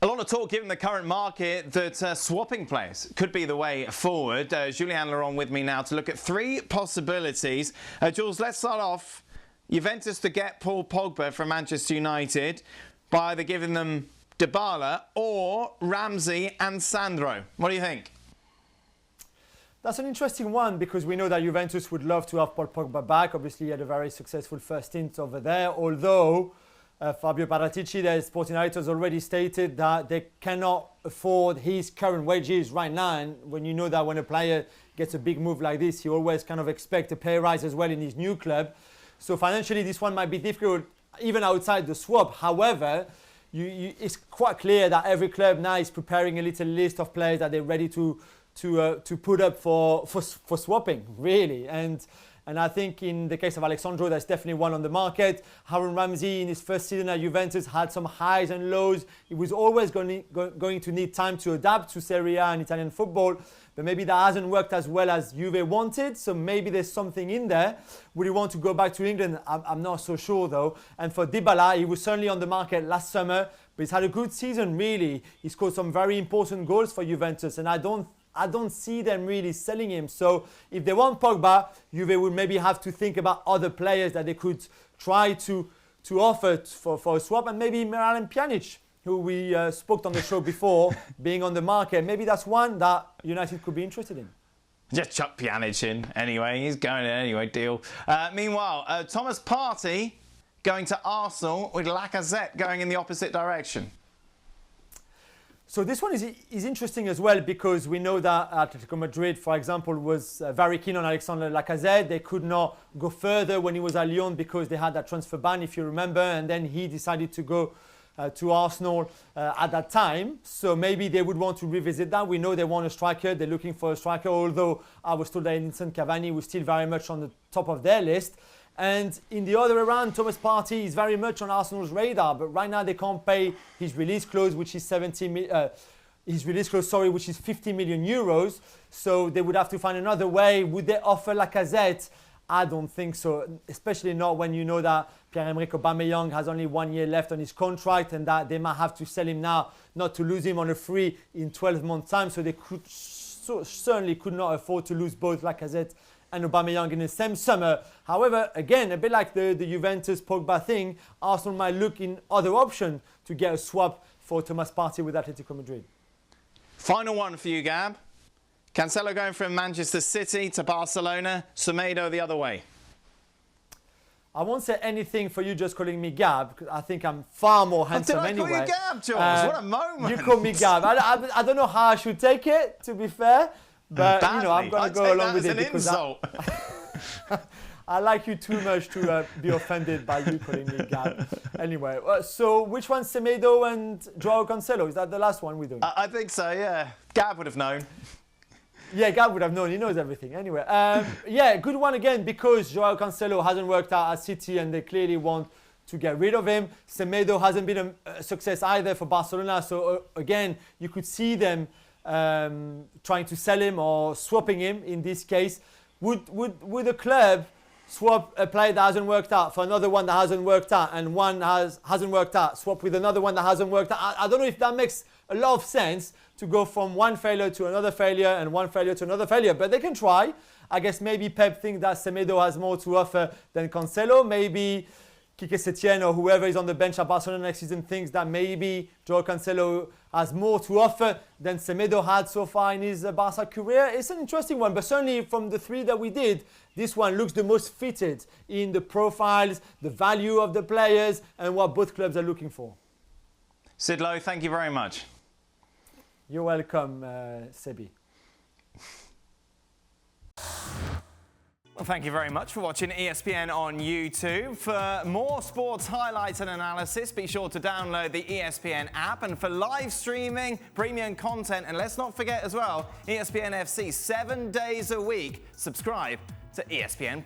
A lot of talk, given the current market, that swapping players could be the way forward. Julien Laurens with me now to look at three possibilities. Jules, let's start off. Juventus to get Paul Pogba from Manchester United by either giving them Dybala or Ramsey and Sandro. What do you think? That's an interesting one because we know that Juventus would love to have Paul Pogba back. Obviously, he had a very successful first stint over there, although Fabio Paratici, the sporting editor, has already stated that they cannot afford his current wages right now. And when you know that when a player gets a big move like this, you always kind of expect a pay rise as well in his new club. So financially, this one might be difficult, even outside the swap. However, it's quite clear that every club now is preparing a little list of players that they're ready to put up for swapping, really. And I think in the case of Alex Sandro, there's definitely one on the market. Ramsey, in his first season at Juventus, had some highs and lows. He was always going to need time to adapt to Serie A and Italian football. But maybe that hasn't worked as well as Juve wanted. So maybe there's something in there. Would he want to go back to England? I'm not so sure, though. And for Dybala, he was certainly on the market last summer. But he's had a good season, really. He scored some very important goals for Juventus. And I don't see them really selling him. So if they want Pogba, Juve would maybe have to think about other players that they could try to offer for a swap. And maybe Miralem Pjanic, who we spoke on the show before, being on the market. Maybe that's one that United could be interested in. Just chuck Pjanic in anyway. He's going in anyway, deal. Meanwhile, Thomas Partey going to Arsenal with Lacazette going in the opposite direction. So this one is interesting as well because we know that Atletico Madrid, for example, was very keen on Alexandre Lacazette. They could not go further when he was at Lyon because they had that transfer ban, if you remember, and then he decided to go to Arsenal at that time. So maybe they would want to revisit that. We know they want a striker. They're looking for a striker, although I was told that Edinson Cavani was still very much on the top of their list. And in the other way around, Thomas Partey is very much on Arsenal's radar, but right now they can't pay his release clause, which is 50 million euros. So they would have to find another way. Would they offer Lacazette? I don't think so, especially not when you know that Pierre-Emerick Aubameyang has only 1 year left on his contract and that they might have to sell him now, not to lose him on a free in 12 months' time. So they certainly could not afford to lose both Lacazette and Aubameyang in the same summer. However, again, a bit like the Juventus Pogba thing, Arsenal might look in other options to get a swap for Thomas Partey with Atletico Madrid. Final one for you, Gab. Cancelo going from Manchester City to Barcelona, Semedo the other way. I won't say anything for you just calling me Gab, because I think I'm far more handsome anyway. Did I call you Gab, Jules? What a moment. You call me Gab. I don't know how I should take it, to be fair. But, badly. You know, I'm going to go along with it because insult. I like you too much to be offended by you calling me Gab. Anyway, so which one's Semedo and João Cancelo? Is that the last one we're doing? I think so, yeah. Gab would have known. Yeah, Gab would have known. He knows everything. Anyway, yeah, good one again because João Cancelo hasn't worked out at City and they clearly want to get rid of him. Semedo hasn't been a success either for Barcelona. So again, you could see them trying to sell him or swapping him in this case. Would a club swap a player that hasn't worked out for another one that hasn't worked out and one hasn't worked out, swap with another one that hasn't worked out? I don't know if that makes a lot of sense to go from one failure to another failure and one failure to another failure, but they can try. I guess maybe Pep thinks that Semedo has more to offer than Cancelo. Maybe Quique Setien or whoever is on the bench at Barcelona next season thinks that maybe João Cancelo has more to offer than Semedo had so far in his Barca career. It's an interesting one, but certainly from the three that we did, this one looks the most fitted in the profiles, the value of the players, and what both clubs are looking for. Sid Lowe, thank you very much. You're welcome, Sebi. Well, thank you very much for watching ESPN on YouTube. For more sports highlights and analysis, be sure to download the ESPN app. And for live streaming, premium content, and let's not forget as well, ESPN FC 7 days a week. Subscribe to ESPN+.